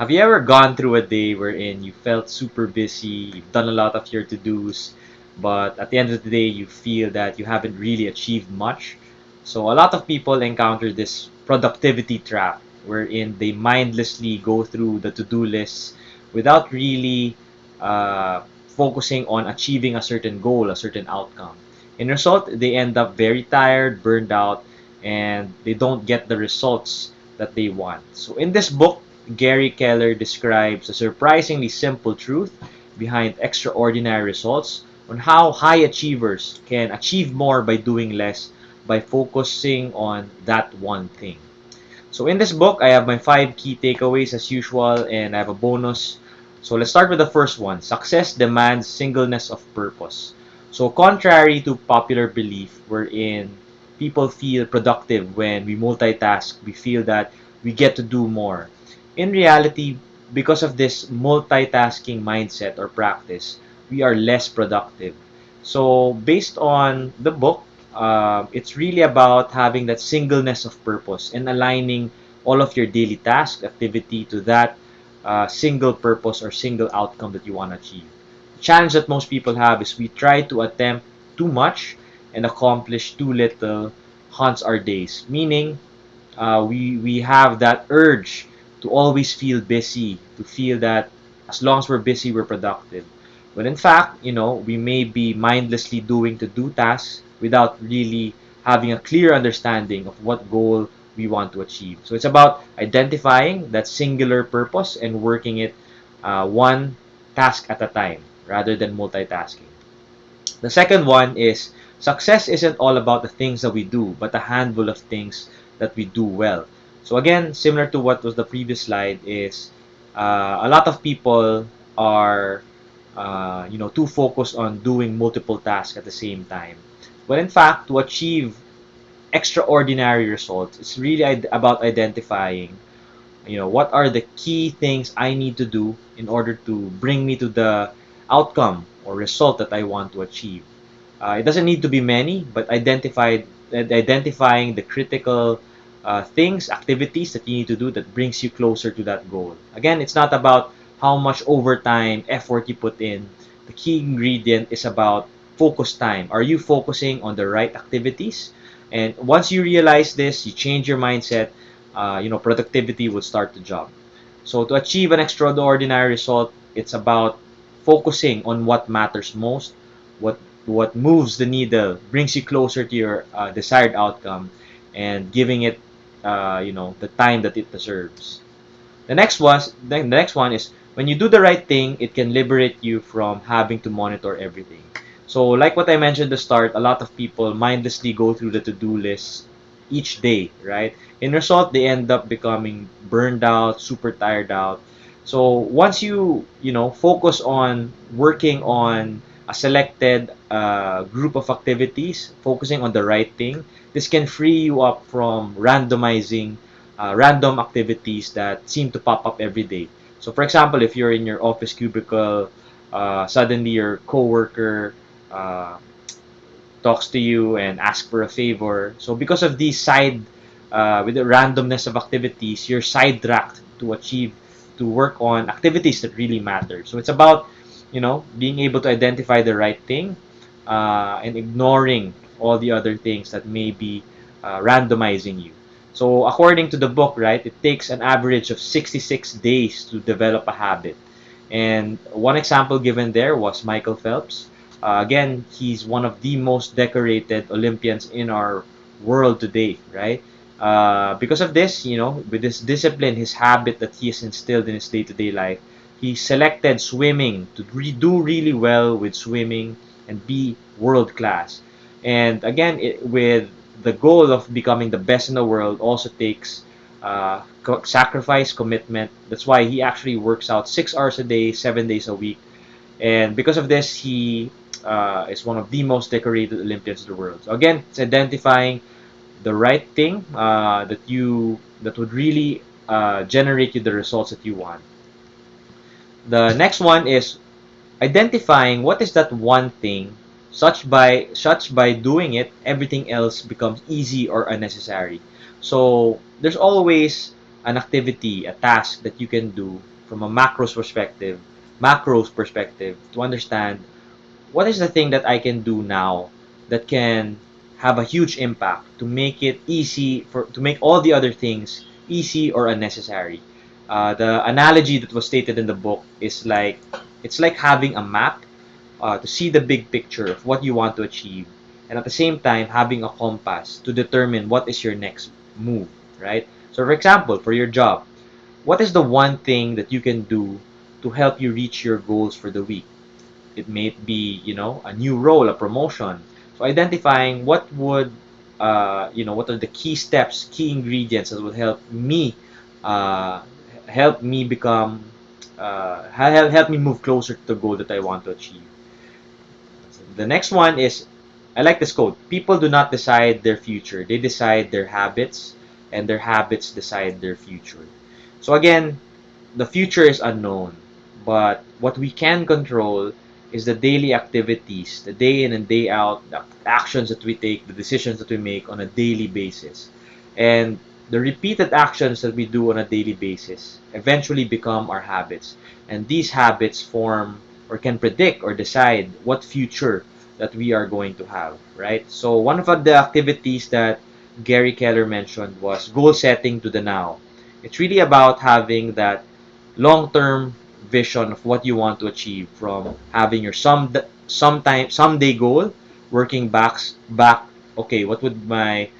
Have you ever gone through a day wherein you felt super busy, you've done a lot of your to-dos, but at the end of the day, you feel that you haven't really achieved much? So a lot of people encounter this productivity trap wherein they mindlessly go through the to-do lists without really focusing on achieving a certain goal, a certain outcome. In result, they end up very tired, burned out, and they don't get the results that they want. So in this book, Gary Keller describes a surprisingly simple truth behind extraordinary results on how high achievers can achieve more by doing less by focusing on that one thing. So in this book, I have my 5 key takeaways as usual, and I have a bonus. So let's start with the first one. Success demands singleness of purpose. So contrary to popular belief, wherein people feel productive when we multitask, we feel that we get to do more. In reality, because of this multitasking mindset or practice, we are less productive. So based on the book, it's really about having that singleness of purpose and aligning all of your daily task activity to that single purpose or single outcome that you want to achieve. The challenge that most people have is we try to attempt too much and accomplish too little haunts our days. Meaning, we have that urge to always feel busy, to feel that as long as we're busy, we're productive. But in fact, we may be mindlessly doing to do tasks without really having a clear understanding of what goal we want to achieve. So it's about identifying that singular purpose and working it one task at a time rather than multitasking. The second one is success isn't all about the things that we do, but a handful of things that we do well. So again, similar to what was the previous slide, is a lot of people are too focused on doing multiple tasks at the same time. But in fact, to achieve extraordinary results, it's really about identifying what are the key things I need to do in order to bring me to the outcome or result that I want to achieve. It doesn't need to be many, but identifying the critical things, activities that you need to do that brings you closer to that goal. Again, it's not about how much overtime, effort you put in. The key ingredient is about focus time. Are you focusing on the right activities? And once you realize this, you change your mindset, productivity will start to jump. So to achieve an extraordinary result, it's about focusing on what matters most, what what moves the needle, brings you closer to your desired outcome, and giving it, the time that it deserves. The next one is when you do the right thing, it can liberate you from having to monitor everything. So, like what I mentioned at the start, a lot of people mindlessly go through the to-do list each day, right? In result, they end up becoming burned out, super tired out. So once you focus on working on a selected group of activities, focusing on the right thing, this can free you up from randomizing random activities that seem to pop up every day. So, for example, if you're in your office cubicle, suddenly your coworker uh, talks to you and asks for a favor. So, because of these with the randomness of activities, you're sidetracked to work on activities that really matter. So, it's about, being able to identify the right thing and ignoring all the other things that may be randomizing you. So, according to the book, right, it takes an average of 66 days to develop a habit. And one example given there was Michael Phelps. Again, he's one of the most decorated Olympians in our world today, right? Because of this, with this discipline, his habit that he has instilled in his day-to-day life, he selected swimming to do really well with swimming and be world class. And again, with the goal of becoming the best in the world, also takes sacrifice, commitment. That's why he actually works out 6 hours a day, 7 days a week, and because of this, he is one of the most decorated Olympians in the world. So again, it's identifying the right thing that would really generate you the results that you want. The next one is identifying what is that one thing. Such by doing it, everything else becomes easy or unnecessary. So there's always an activity, a task that you can do from a macros perspective, to understand what is the thing that I can do now that can have a huge impact to make it easy to make all the other things easy or unnecessary. The analogy that was stated in the book is like it's like having a map to see the big picture of what you want to achieve, and at the same time having a compass to determine what is your next move, right? So, for example, for your job, what is the one thing that you can do to help you reach your goals for the week? It may be, a new role, a promotion. So identifying what are the key steps, key ingredients that would uh, help me become, help me move closer to the goal that I want to achieve. The next one is, I like this quote: people do not decide their future, they decide their habits, and their habits decide their future. So again, the future is unknown, but what we can control is the daily activities, the day in and day out, the actions that we take, the decisions that we make on a daily basis. And the repeated actions that we do on a daily basis eventually become our habits. And these habits form or can predict or decide what future that we are going to have, right? So one of the activities that Gary Keller mentioned was goal setting to the now. It's really about having that long-term vision of what you want to achieve, from having your someday goal, working back. Okay, what would my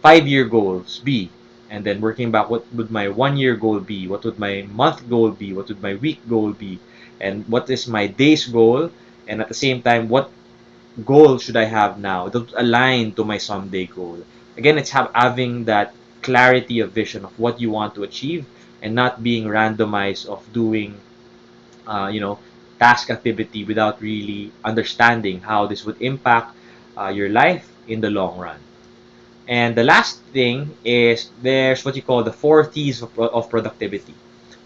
5-year goals be? And then working back, what would my 1 year goal be? What would my month goal be? What would my week goal be? And what is my day's goal? And at the same time, what goal should I have now that align to my someday goal? Again, it's having that clarity of vision of what you want to achieve, and not being randomized of doing, uh, you know, task activity without really understanding how this would impact your life in the long run. And the last thing is, there's what you call the four thieves of productivity.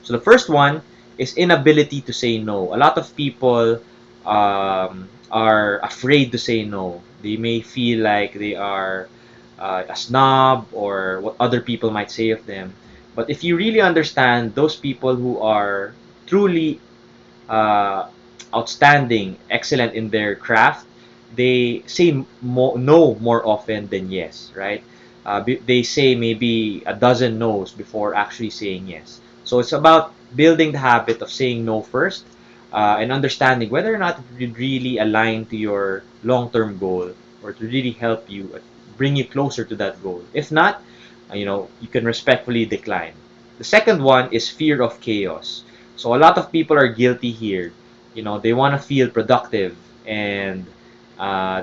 So the first one is inability to say no. A lot of people are afraid to say no. They may feel like they are a snob, or what other people might say of them. But if you really understand those people who are truly uh, outstanding, excellent in their craft, they say no more often than yes, right? They say maybe a dozen no's before actually saying yes. So it's about building the habit of saying no first, and understanding whether or not it would really align to your long-term goal, or to really help you, bring you closer to that goal. If not, you can respectfully decline. The second one is fear of chaos. So a lot of people are guilty here. They want to feel productive, and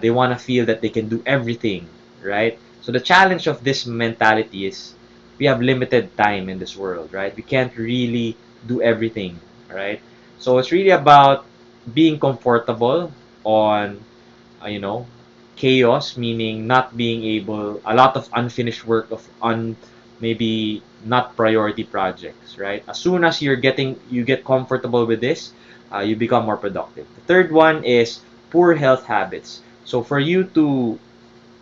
they want to feel that they can do everything, right? So the challenge of this mentality is, we have limited time in this world, right? We can't really do everything, right? So it's really about being comfortable on, uh, you know, chaos, meaning not being able, a lot of unfinished work of maybe not priority projects, right? As soon as you get comfortable with this, you become more productive. The third one is poor health habits. So for you to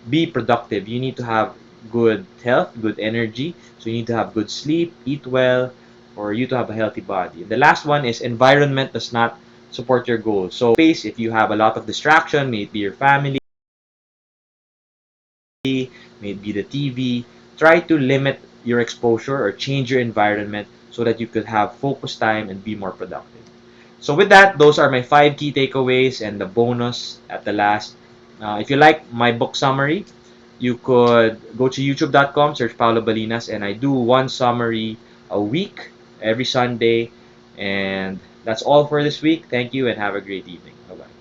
be productive, you need to have good health, good energy. So you need to have good sleep, eat well, for you to have a healthy body. The last one is environment does not support your goals. So space, if you have a lot of distraction, may it be your family, may it be the TV, try to limit your exposure or change your environment so that you could have focus time and be more productive. So with that, those are my 5 key takeaways and the bonus at the last. If you like my book summary, you could go to youtube.com, search Paulo Balinas, and I do one summary a week, every Sunday. And that's all for this week. Thank you and have a great evening. Bye-bye.